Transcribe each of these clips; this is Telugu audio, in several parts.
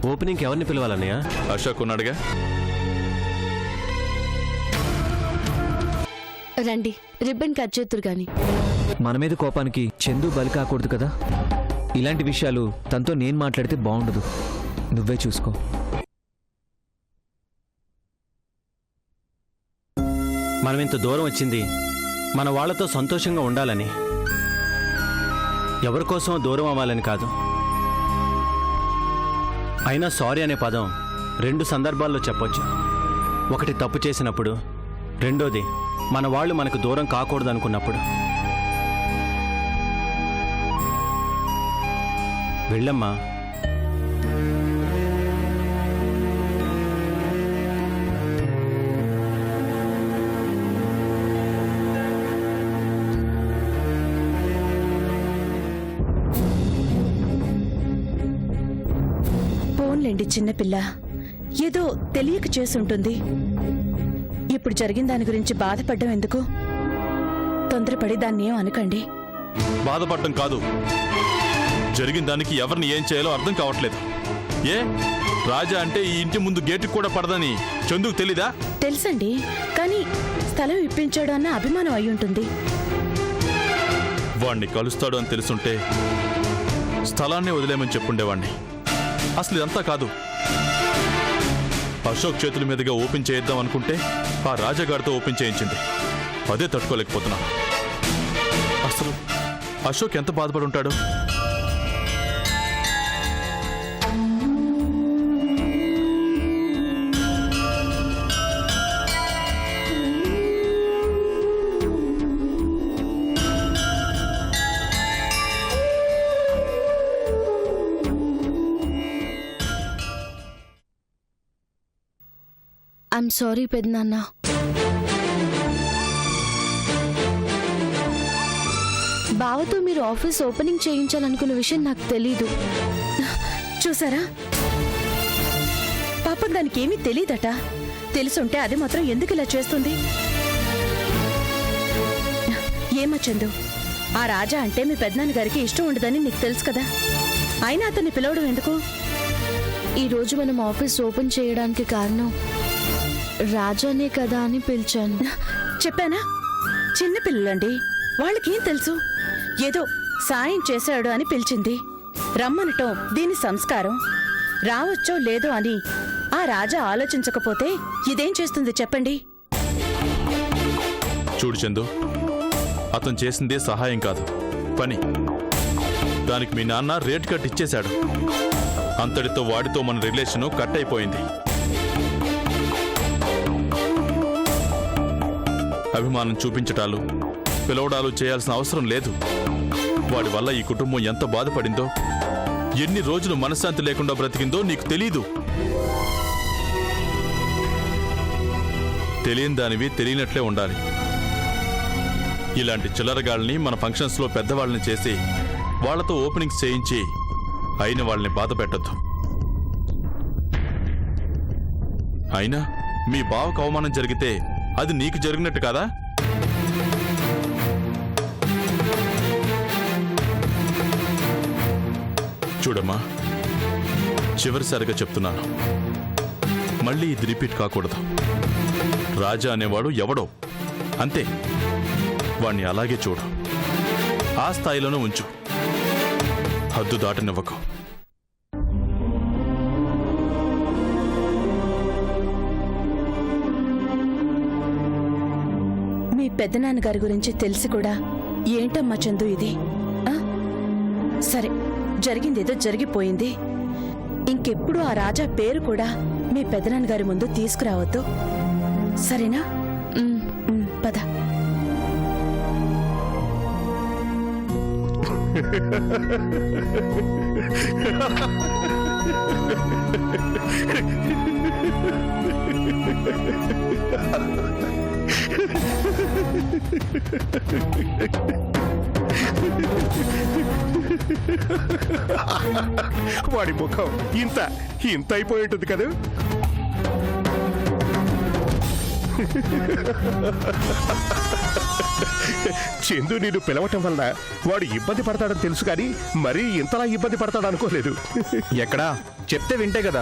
ఓపెనింగ్కి ఎవరిని పిలవాలన్నయ్య? అశోక్ ఉన్నాడుగా. రండి, రిబ్బన్ కట్ చేతురు గాని. మన మీద కోపానికి చందు బలి కాకూడదు కదా. ఇలాంటి విషయాలు తనతో నేను మాట్లాడితే బాగుండదు. నువ్వే చూసుకో. మనం ఇంత దూరం వచ్చింది మన వాళ్లతో సంతోషంగా ఉండాలని, ఎవరికోసం దూరం అవ్వాలని కాదు. అయినా సారీ అనే పదం 2 సందర్భాల్లో చెప్పొచ్చు. ఒకటి తప్పు చేసినప్పుడు, రెండోది మన వాళ్ళు మనకు దూరం కాకూడదు అనుకున్నప్పుడు. వెళ్ళమ్మా. పోన్లేండి చిన్నపిల్ల, ఏదో తెలియక చేసుంటుంది. ఇప్పుడు జరిగిన దాని గురించి బాధపడ్డం ఎందుకు? తొందరపడి దాన్ని ఏం అనకండి. బాధపడటం కాదు, జరిగిన దానికి ఎవరిని ఏం చేయాలో అర్థం కావట్లేదు. ఏ రాజా అంటే ఈ ఇంటి ముందు గేటుకు కూడా పడదని చందుకు తెలీదా? తెలుసండి, కానీ స్థలం ఇప్పించాడు అన్న అభిమానం అయి ఉంటుంది. వాణ్ణి కలుస్తాడు అని తెలుసుంటే స్థలాన్ని వదిలేమని చెప్పుండేవాణ్ణి. అసలు ఇదంతా కాదు. అశోక్ చేతుల మీదుగా ఓపెన్ చేయిద్దాం అనుకుంటే ఆ రాజాగారితో ఓపెన్ చేయించింది. అదే తట్టుకోలేకపోతున్నా. అసలు అశోక్ ఎంత బాధపడి ఉంటాడు? ఐఎమ్ సారీ పెద్దనాన్న. బావతో మీరు ఆఫీస్ ఓపెనింగ్ చేయించాలనుకున్న విషయం నాకు తెలీదు. చూసారా, పాపం దానికి ఏమీ తెలీదట. తెలుసుంటే అది మాత్రం ఎందుకు ఇలా చేస్తుంది? ఏమా చందు, ఆ రాజా అంటే మీ పెద్దనాన్న గారికి ఇష్టం ఉండదని నీకు తెలుసు కదా. అయినా అతన్ని పిలవడం ఎందుకు? ఈరోజు మనం ఆఫీస్ ఓపెన్ చేయడానికి కారణం రాజానే కదా అని పిలిచాను. చెప్పానా? చిన్నపిల్లలండి, వాళ్ళకేం తెలుసు? ఏదో సాయం చేశాడు అని పిలిచింది. రమ్మనటం దీని సంస్కారం. రావచ్చో లేదో అని ఆ రాజా ఆలోచించకపోతే ఇదేం చేస్తుంది చెప్పండి? చూడు చందు, అతను చేసిందే సహాయం కాదు, పని. దానికి మీ నాన్న రేట్ కట్ ఇచ్చేశాడు. అంతటితో వాడితో మన రిలేషను కట్ అయిపోయింది. అభిమానం చూపించటాలు, పిలవడాలు చేయాల్సిన అవసరం లేదు. వాడి వల్ల ఈ కుటుంబం ఎంత బాధపడిందో, ఎన్ని రోజులు మనశ్శాంతి లేకుండా బ్రతికిందో నీకు తెలీదు. తెలియని దానివి తెలియనట్లే ఉండాలి. ఇలాంటి చిల్లరగాళ్ళని మన ఫంక్షన్స్లో పెద్దవాళ్ళని చేసి వాళ్లతో ఓపెనింగ్స్ చేయించి అయిన వాళ్ళని బాధ పెట్టద్దు. అయినా మీ బావకు అవమానం జరిగితే అది నీకు జరిగినట్టు కాదా? చూడమ్మా, చివరిసారిగా చెప్తున్నాను, మళ్ళీ ఇది రిపీట్ కాకూడదు. రాజా అనేవాడు ఎవడో అంతే. వాణ్ణి అలాగే చూడు, ఆ స్థాయిలోనే ఉంచు, హద్దు దాటనివ్వకు. మీ పెద్దనాన్నగారి గురించి తెలిసి కూడా ఏంటమ్మా చందు ఇది? సరే, జరిగిందేదో జరిగిపోయింది. ఇంకెప్పుడు ఆ రాజా పేరు కూడా మీ పెద్దనాన్నగారి ముందు తీసుకురావద్దు, సరేనా? పద. వాడి ముఖం ఇంత ఇంత అయిపోయి ఉంటుంది కదా. చందు నిన్ను పిలవటం వల్ల వాడు ఇబ్బంది పడతాడని తెలుసు, కానీ మరీ ఇంతలా ఇబ్బంది పడతాడు అనుకోలేదు. ఎక్కడా చెప్తే వింటే కదా.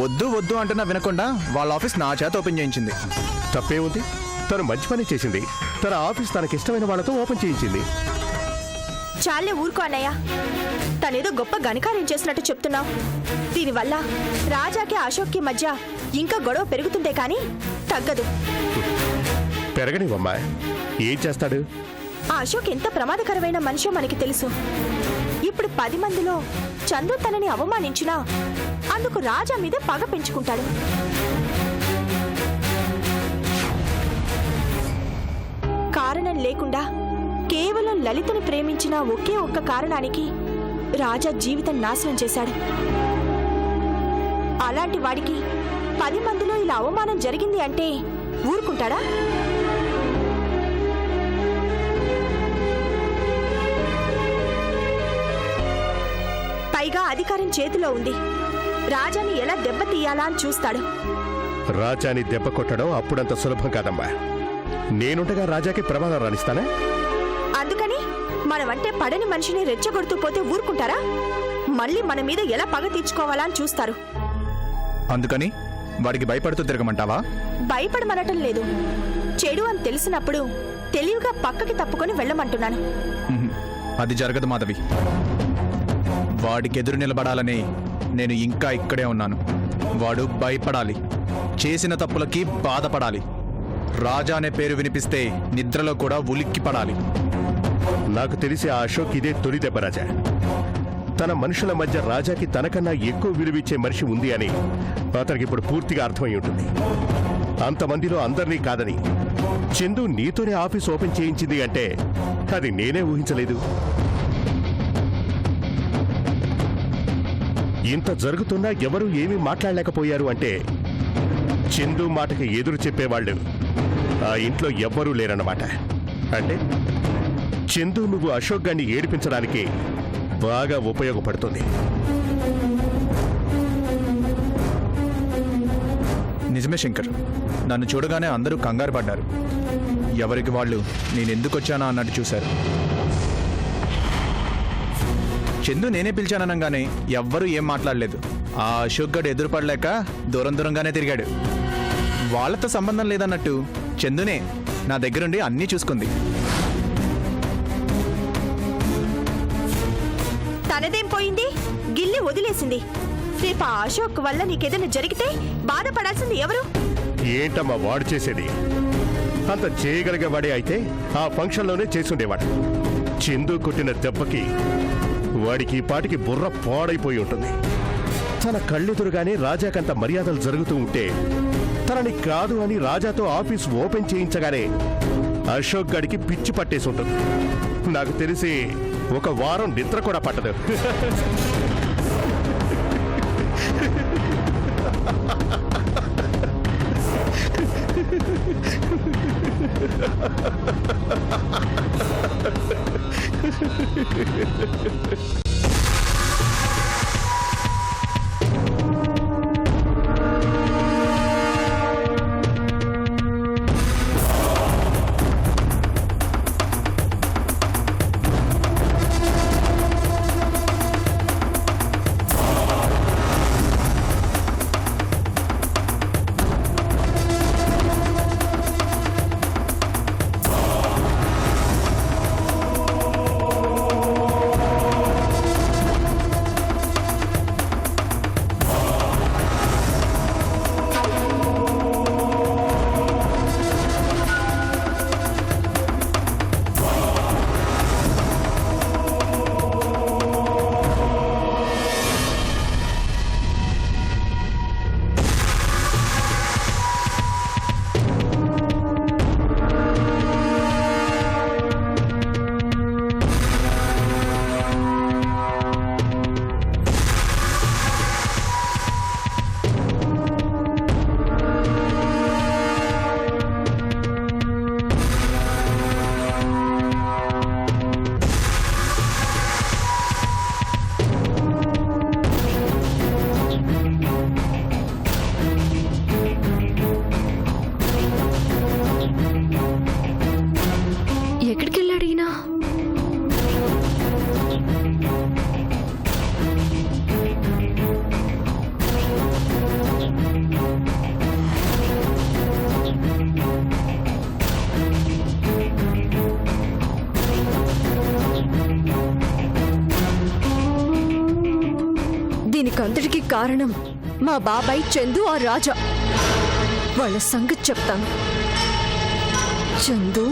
వద్దు వద్దు అంటున్నా వినకుండా వాళ్ళ ఆఫీస్ నా చేత ఓపెన్ చేయించింది. తప్పే ఉంది. తను మంచి పని చేసింది. తన ఆఫీస్ తనకిష్టమైన వాళ్ళతో ఓపెన్ చేయించింది. చాలే ఊరుకో అన్నయ్య. తనేదో గొప్ప ఘనకార్యం చేసినట్టు చెప్తున్నావు. దీనివల్ల రాజాకి అశోక్కి మధ్య ఇంకా గొడవ పెరుగుతుందే కానీ తగ్గదు. పెరగనివమ్మా, ఏం చేస్తాడు? ఆ అశోక్ ఎంత ప్రమాదకరమైన మనిషో మనకి తెలుసు. ఇప్పుడు 10 మందిలో చందు తనని అవమానించినా అందుకు రాజా మీద పగ పెంచుకుంటాడు. కారణం లేకుండా కేవలం లలితని ప్రేమించిన ఒకే ఒక్క కారణానికి రాజా జీవితం నాశనం చేశాడు. అలాంటి వాడికి 10 మందిలో ఇలా అవమానం జరిగింది అంటే ఊరుకుంటాడా? పైగా అధికారం చేతిలో ఉంది. రాజాని ఎలా దెబ్బతీయాలా అని చూస్తాడు. రాజాని దెబ్బ కొట్టడం అప్పుడంత సులభం కాదమ్మా. నేనుండగా రాజాకి ప్రమాదం రాణిస్తానా? అందుకని మనమంటే పడని మనిషిని రెచ్చగొడుతూ పోతే ఊరుకుంటారా? మళ్ళీ మన మీద ఎలా పగ తీర్చుకోవాలా అని చూస్తారు. అందుకని వాడికి భయపడుతూ తిరగమంటావా? భయపడమనటం లేదు. చెడు అని తెలిసినప్పుడు తెలివిగా పక్కకి తప్పుకొని వెళ్ళమంటున్నాను. ఉహుం, అది జరగదు మాధవి. వాడికి ఎదురు నిలబడాలని నేను ఇంకా ఇక్కడే ఉన్నాను. వాడు భయపడాలి, చేసిన తప్పులకి బాధపడాలి. రాజా అనే పేరు వినిపిస్తే నిద్రలో కూడా ఉలిక్కి పడాలి. నాకు తెలిసి ఆ అశోక్ ఇదే తొలి దెబ్బ రాజా. తన మనుషుల మధ్య రాజాకి తనకన్నా ఎక్కువ విలువిచ్చే మనిషి ఉంది అని అతనికి ఇప్పుడు పూర్తిగా అర్థమై ఉంటుంది. అంతమందిలో అందరినీ కాదని చందు నీతోనే ఆఫీస్ ఓపెన్ చేయించింది అంటే అది నేనే ఊహించలేదు. ఇంత జరుగుతున్నా ఎవరూ ఏమీ మాట్లాడలేకపోయారు అంటే చందు మాటకి ఎదురు చెప్పేవాళ్ళు ఆ ఇంట్లో ఎవ్వరూ లేరన్నమాట. అంటే చందు నువ్వు అశోక్ గాన్ని ఏడిపించడానికి బాగా ఉపయోగపడుతుంది. నిజమే శంకర్, నన్ను చూడగానే అందరూ కంగారు పడ్డారు. ఎవరికి వాళ్ళు నేనెందుకు వచ్చానా అన్నట్టు చూశారు. చందు నేనే పిలిచాననగానే ఎవ్వరూ ఏం మాట్లాడలేదు. ఆ అశోక్ గడు ఎదురుపడలేక దూరం దూరంగానే తిరిగాడు. వాళ్ళతో సంబంధం లేదన్నట్టు చందునే నా దగ్గరుండి అన్నీ చూసుకుంది. తనదేం పోయింది? గిల్లి వదిలేసింది. రేపు ఆ అశోక్ వల్ల నీకేదైనా జరిగితే బాధపడాల్సింది ఎవరు? ఏంటమ్మా వాడు చేసేది? అంత చేయగలిగేవాడే అయితే ఆ ఫంక్షన్లోనే చేసుండేవాడు. చందు కొట్టిన దెబ్బకి వాడికి ఈ పాటికి బుర్ర పాడైపోయి ఉంటుంది. తన కళ్ళెదురుగానే రాజాకంత మర్యాదలు జరుగుతూ ఉంటే తనని కాదు అని రాజాతో ఆఫీస్ ఓపెన్ చేయించగానే అశోక్ గడికి పిచ్చి పట్టేసి ఉంటుంది. నాకు తెలిసి 1 వారం నిద్ర కూడా పట్టదు. దీనికంతటికి కారణం మా బాబాయ్ చందు ఆ రాజా. వాళ్ళ సంగతి చెప్తాను. చందు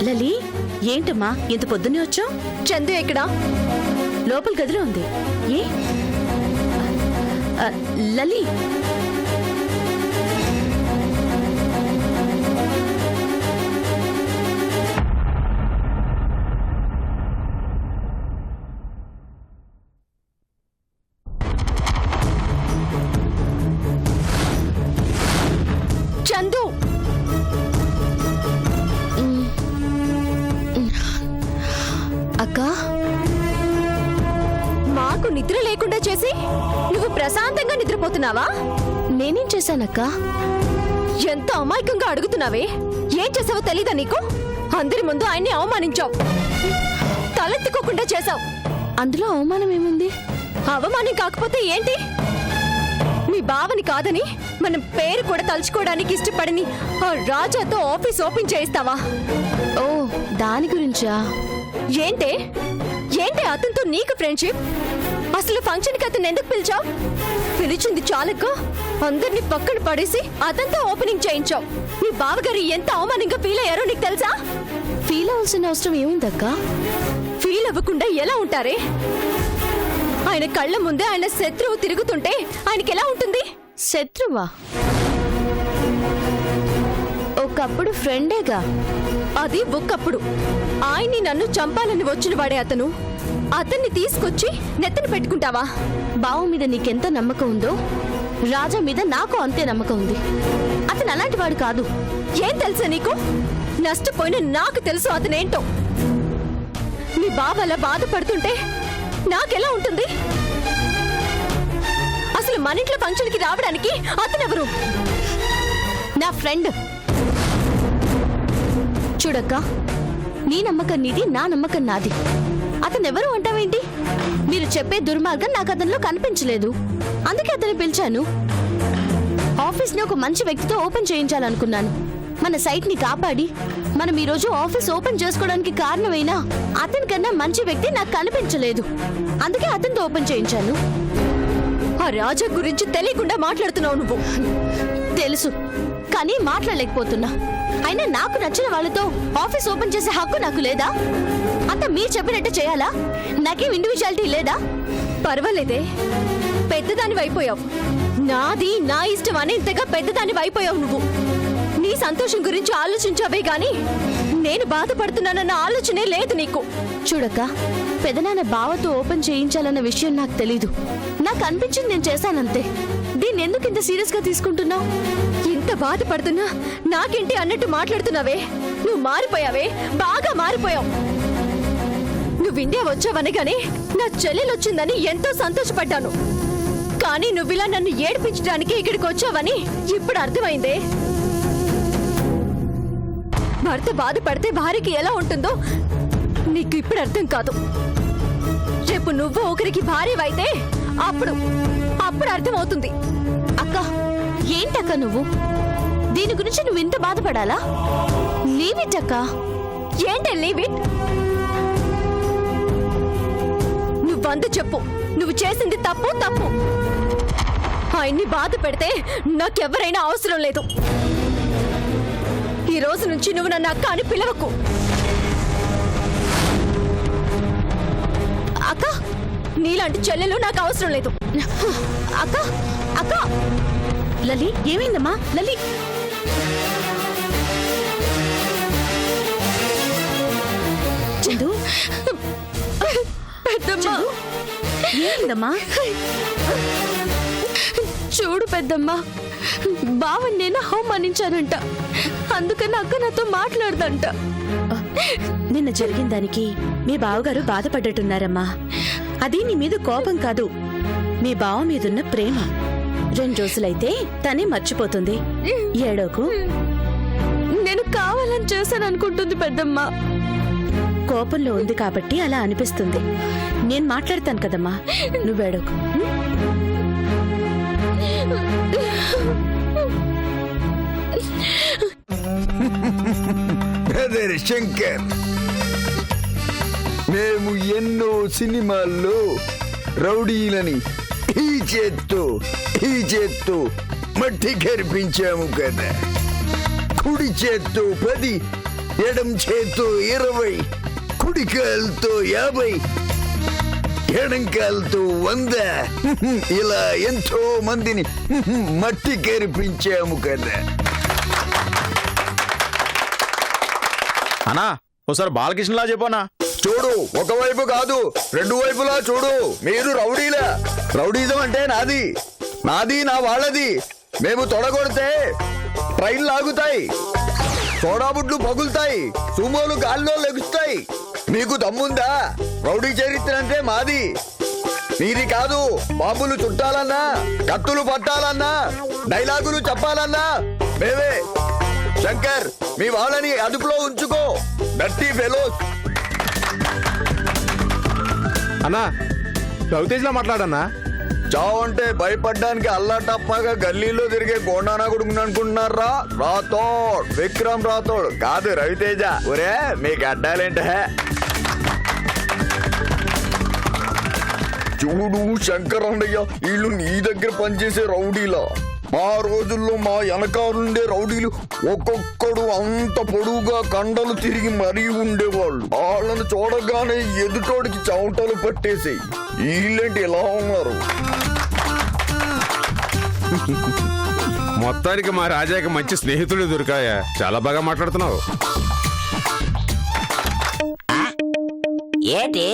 లలి, ఏంటమ్మా ఇంత పొద్దున్నే వచ్చావు? చందు ఎక్కడా? లోపల గదిలో ఉంది. ఏ లలి, చందు అక్క, మాకు నిద్ర లేకుండా చేసి నువ్వు ప్రశాంతంగా నిద్రపోతున్నావా? నేనేం చేశానక్క? ఎంత అమాయకంగా అడుగుతున్నావే. ఏం చేసావో తెలీదా నీకు? అందరి ముందు ఆయన్ని అవమానించావు, తలెత్తుకోకుండా చేశావు. అందులో అవమానం ఏముంది? అవమానం కాకపోతే ఏంటి? మీ బావని కాదని మన పేరు కూడా తలుచుకోవడానికి ఇష్టపడని ఆ రాజాతో ఆఫీస్ ఓపెన్ చేయిస్తావా? ఓ, దాని గురించా? ఏంటే ఏంటే అతనితో నీకు ఫ్రెండ్షిప్? అసలు ఫంక్షన్ కి అతను ఎందుకు పిలిచావు? పిలిచింది చాలక అందరినీ పక్కన పడేసి అతనితో ఓపెనింగ్ చేయించావు. మీ బావగారు ఎంత అవమానంగా ఫీల్ అయ్యారో నీకు తెలుసా? ఫీల్ అవ్వాల్సిన అవసరం ఏముందక్క? ఫీల్ అవ్వకుండా ఎలా ఉంటారే? ఆయన కళ్ళ ముందే ఆయన శత్రువు తిరుగుతుంటే ఆయనకి ఎలా ఉంటుంది? శత్రువా? ఒకప్పుడు ఫ్రెండేగా. అది ఒక్కప్పుడు. ఆయన్ని నన్ను చంపాలని వచ్చిన వాడే అతను. అతన్ని తీసుకొచ్చి నెత్తన పెట్టుకుంటావా? బావ మీద నీకెంత నమ్మకం ఉందో రాజా మీద నాకు అంతే నమ్మకం ఉంది. అతను అలాంటి వాడు కాదు. ఏం తెలుసా నీకు? నష్టపోయిన నాకు తెలుసు అతనేంటో. మీ బావ అలా బాధపడుతుంటే నాకెలా ఉంటుంది? అసలు మన ఇంట్లో ఫంక్షన్కి రావడానికి అతనెవరు? నా ఫ్రెండ్. చూడక్క, నీ నమ్మకం నీది, నా నమ్మకం నాది. అతనెవరు అంటావేంటి? మీరు చెప్పే దుర్మార్గం నాకు అతనిలో కనిపించలేదు, అందుకే అతన్ని పిలిచాను. ఆఫీస్ ని ఒక మంచి వ్యక్తితో ఓపెన్ చేయించాలనుకున్నాను. మన సైట్ ని కాపాడి మనం ఈ రోజు ఆఫీస్ ఓపెన్ చేసుకోవడానికి కారణమైనా అతనికన్నా మంచి వ్యక్తి నాకు కనిపించలేదు, అందుకే అతనితో ఓపెన్ చేయించాను. ఆ రాజా గురించి తెలియకుండా మాట్లాడుతున్నావు నువ్వు. తెలుసు, కానీ మాట్లాడలేకపోతున్నా. అయినా నాకు నచ్చిన వాళ్ళతో ఆఫీస్ ఓపెన్ చేసే హక్కు నాకు లేదా? అంత మీరు చెప్పినట్టు చేయాలా? నాకేం ఇండివిజువాలిటీ లేదా? పర్వాలేదే, పెద్దదాని అయిపోయావు. నాది నా ఇష్టం అని ఇంతగా పెద్దదాని అయిపోయావు నువ్వు. నీ సంతోషం గురించి ఆలోచించావే గాని నేను బాధపడుతున్నానన్న ఆలోచనే లేదు నీకు. చూడక్క, పెదనాన్న బావతో ఓపెన్ చేయించాలన్న విషయం నాకు తెలీదు. నాకు అనిపించింది నేను చేశానంతే. దీన్ని ఎందుకు ఇంత సీరియస్ గా తీసుకుంటున్నావు? ఇంత బాధపడుతున్నా నాకేంటి అన్నట్టు మాట్లాడుతున్నావే. నువ్వు మారిపోయావే, బాగా మారిపోయావు. నువ్వు ఇండియా వచ్చావనగానే నా చెల్లెలొచ్చిందని ఎంతో సంతోషపడ్డాను. కానీ నువ్విలా నన్ను ఏడిపించడానికి ఇక్కడికి వచ్చావని ఇప్పుడు అర్థమైందే. భర్త బాధపడితే భార్యకి ఎలా ఉంటుందో నీకు ఇప్పుడు అర్థం కాదు. రేపు నువ్వు ఒకరికి భార్యవైతే అప్పుడు అర్థమవుతుంది. అక్క, ఏంటక్క నువ్వు? దీని గురించి నువ్వు ఇంత బాధపడాలా? లీవ్ ఇట్ అక్క. ఏంటే లీవ్ ఇట్? నువ్వందు చెప్పు, నువ్వు చేసింది తప్పు. ఆయన్ని బాధ పెడితే నాకెవరైనా అవసరం లేదు. ఈ రోజు నుంచి నువ్వు నన్ను అక్క అని పిలవకు. అక్క, నీలాంటి చెల్లెలు నాకు అవసరం లేదు. అక్క, అక్క. లలి, ఏమైందమ్మా? లలి, చందు, పెద్దమ్మా, ఏందమ్మా? చూడు పెద్దమ్మా, బావని నేను అవమానించానంట. అందుకని అక్క నాతో మాట్లాడదంట. నిన్న జరిగిన దానికి మీ బావగారు బాధపడ్డట్టున్నారమ్మా. అది నీ మీద కోపం కాదు, మీ బావ మీదున్న ప్రేమ. 2 రోజులైతే తనే మర్చిపోతుంది. ఏడోకు. నేను కావాలని చేశాను అనుకుంటుంది పెద్దమ్మ. కోపంలో ఉంది కాబట్టి అలా అనిపిస్తుంది. నేను మాట్లాడతాను కదమ్మా, నువ్వేడకు. బ్రదర్ శంకర్, మేము ఎన్నో సినిమాల్లో రౌడీలని ఈ చేత్తో మట్టి కరిపించాము కదా. కుడి చేత్తో 10, ఎడం చేత్తో 20, కుడి కాలుతో 50, ఎడం కాలుతో 100, ఇలా ఎంతో మందిని మట్టి కరిపించాము కదా. అన్నా ఒకసారి బాలకృష్ణలా చెప్పనా? చూడు, ఒకవైపు కాదు 2 వైపులా చూడు. మీరు రౌడీలా. రౌడీజం అంటే నాది నా వాళ్ళది. మేము తొడగొడితే ట్రైన్లు ఆగుతాయి, సోడాబుడ్లు పగులుతాయి, సుమోలు గాల్లో లెగుస్తాయి. మీకు దమ్ముందా? రౌడీ చరిత్ర అంటే మాది, మీది కాదు. బాంబులు చుట్టాలన్నా, కత్తులు పట్టాలన్నా, డైలాగులు చెప్పాలన్నా మేమే. శంకర్, మీ వాళ్ళని అదుపులో ఉంచుకో. Dirty fellows. అన్నా, రవితేజ్లా మాట్లాడన్నా. చావు అంటే భయపడ్డానికి అల్లా టప్పాగా గల్లీలో తిరిగే గోండానా కొడుకుని అనుకుంటున్నారా? రాథోడ్, విక్రమ్ రాథోడ్ కాదు, రవితేజ. ఒరే, మీకు అడ్డాలేంటే? చూడు శంకర్ అన్నయ్య, వీళ్ళు నీ దగ్గర పనిచేసే రౌడీలా. మా రోజుల్లో మా వెనకాలుండే రౌడీలు ఒక్కొక్కడు అంత పొడువుగా కండలు తిరిగి మరీ ఉండేవాళ్ళు. వాళ్ళను చూడగానే ఎదుటోడికి చెమటలు పట్టేసి వీళ్ళేంటి ఎలా ఉన్నారు? మొత్తానికి మా రాజాకి మంచి స్నేహితులు దొరికాయా. చాలా బాగా మాట్లాడుతున్నావు. ఏంటి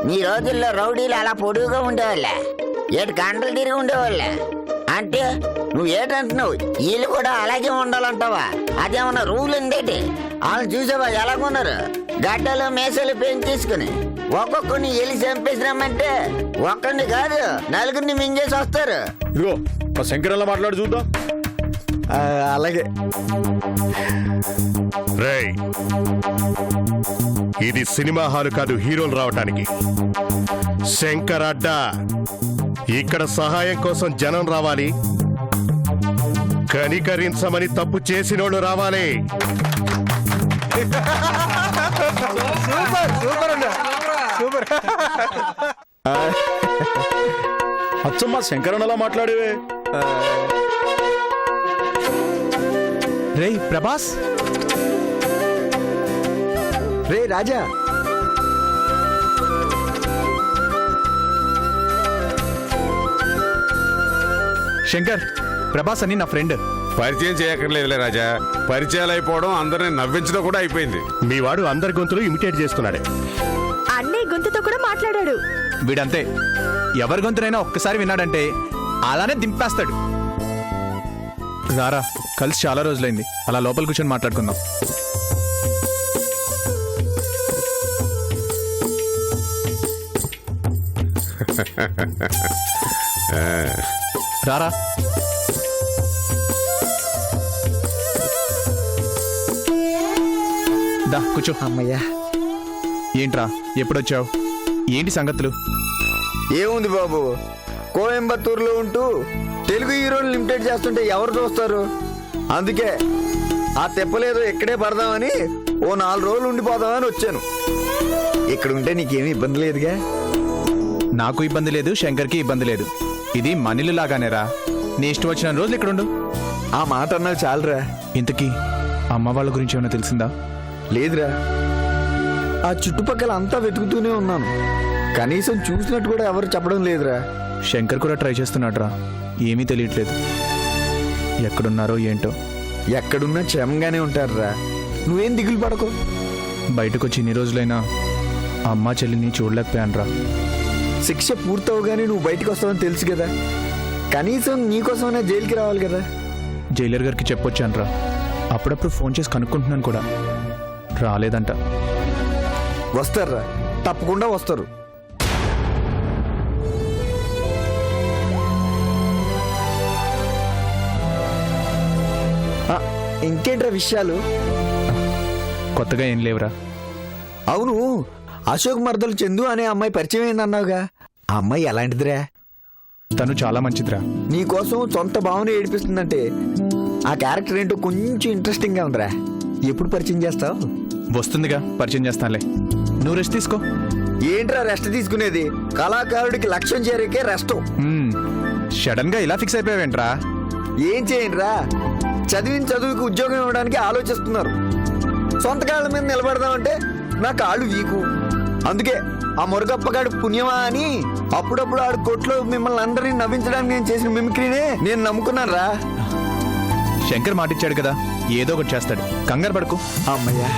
నీ రోజుల్లో రౌడీలు అలా పొడుగుగా ఉండేవాళ్ళ? ఏటి గంటలు తిరిగి ఉండేవాళ్ళ? అంటే నువ్వు ఏంటంటున్నావు? వీళ్ళు కూడా అలాగే ఉండాలంటావా? అదేమన్నా రూల్ ఉందేటి? వాళ్ళని చూసావా ఎలాగున్నారు? గడ్డలు మేసలు పెంచేసుకుని ఒక్కొక్కరిని ఎలి చంపేసినామంటే ఒక్కడిని కాదు 4 మింగేసి వస్తారు. ఇదిగో శంకరల్లా మాట్లాడు చూద్దాం. అలాగే. రేయ్, ఇది సినిమా హాలు కాదు హీరోలు రావటానికి. శంకర్ అడ్డా. ఇక్కడ సహాయం కోసం జనం రావాలి, కనికరించమని తప్పు చేసినోళ్ళు రావాలి. అచ్చమ్మా శంకరన్నలా మాట్లాడేవే. రేయ్ ప్రభాస్, రే రాజా, శంకర్, ప్రభాస్ అని నా ఫ్రెండ్. పరిచయం చేయక్కర్లేదులే రాజా. పరిచయాలు అయిపోవడం, అందరిని నవ్వించడం కూడా అయిపోయింది. మీ వాడు అందరి గొంతులు ఇమిటేట్ చేస్తున్నాడే. అన్నయ్య గొంతుతో కూడా మాట్లాడాడు. వీడంతే, ఎవరి గొంతునైనా ఒక్కసారి విన్నాడంటే అలానే దింపేస్తాడు. రారా, కలిసి చాలా రోజులైంది. అలా లోపల కూర్చొని మాట్లాడుకుందాం. రారా. దా కూర్చో. అమ్మయ్యా. ఏంట్రా, ఎప్పుడొచ్చావు? ఏంటి సంగతులు? ఏముంది బాబు, కోయంబత్తూరులో ఉంటూ తెలుగు హీరోలు లిమిటెడ్ చేస్తుంటే ఎవరు చూస్తారు? అందుకే ఆ తెప్పలేదో ఇక్కడే పడదామని ఓ 4 రోజులు ఉండిపోదామని వచ్చాను. ఇక్కడ ఉంటే నీకేమీ ఇబ్బంది లేదుగా. నాకు ఇబ్బంది లేదు, శంకర్కి ఇబ్బంది లేదు. ఇది మనిలు లాగానేరా. నీ ఇష్టం వచ్చిన రోజులు ఇక్కడుండు. ఆ మాట అన్నావు చాలరా. ఇంతకీ అమ్మ వాళ్ళ గురించి ఏమైనా తెలిసిందా? లేదురా, ఆ చుట్టుపక్కల అంతా వెతుకుతూనే ఉన్నాను. కనీసం చూసినట్టు కూడా ఎవరు చెప్పడం లేదురా. శంకర్ కూడా ట్రై చేస్తున్నాడురా, ఏమీ తెలియట్లేదు. ఎక్కడున్నారో ఏంటో. ఎక్కడున్నా క్షేమంగానే ఉంటారురా, నువ్వేం దిగులు పడకు. బయటకు వచ్చి ఇన్ని రోజులైనా అమ్మా చెల్లిని చూడలేకపోయానురా. శిక్ష పూర్తవగానే నువ్వు బయటకు వస్తావని తెలుసు కదా. కనీసం నీకోసమైనా జైలుకి రావాలి కదా. జైలర్ గారికి చెప్పొచ్చానురా. అప్పుడప్పుడు ఫోన్ చేసి కనుక్కుంటున్నాను కూడా. రాలేదంట. వస్తారా, తప్పకుండా వస్తారు. ఇంకేంట్రా విషయాలు? కొత్తగా ఏం లేవురా. అవును, అశోక్ మర్దలు చందు అనే అమ్మాయి పరిచయం అయిందన్నావుగా, ఆ అమ్మాయి ఎలాంటిదిరా? తను చాలా మంచిదిరా. నీకోసం సొంత భావన ఏడిపిస్తుందంటే ఆ క్యారెక్టర్ ఏంటో కొంచెం ఇంట్రెస్టింగ్ గా ఉందిరా. ఎప్పుడు పరిచయం చేస్తావు? వస్తుందిగా, పరిచయం చేస్తానులే. నువ్వు రెస్ట్ తీసుకో. ఏంట్రా రెస్ట్ తీసుకునేది? కళాకారుడికి లక్ష్యం చేరికే రెస్ట్. సడన్ గా ఇలా ఫిక్స్ అయిపోయావేంట్రా? ఏం చేయండిరా, చదివిన చదువుకి ఉద్యోగం ఇవ్వడానికి ఆలోచిస్తున్నారు. సొంత కాళ్ళ మీద నిలబడదామంటే నా కాళ్ళు వీకు. అందుకే ఆ మురగప్పగాడు పుణ్యమా అని అప్పుడప్పుడు ఆడు కొట్లో మిమ్మల్ని అందరినీ నవ్వించడానికి నేను చేసిన మిమిక్రీనే నేను నమ్ముకున్నాను రా. శంకర్ మాటిచ్చాడు కదా, ఏదో ఒకటి చేస్తాడు, కంగారు పడుకో. అమ్మయ్యా.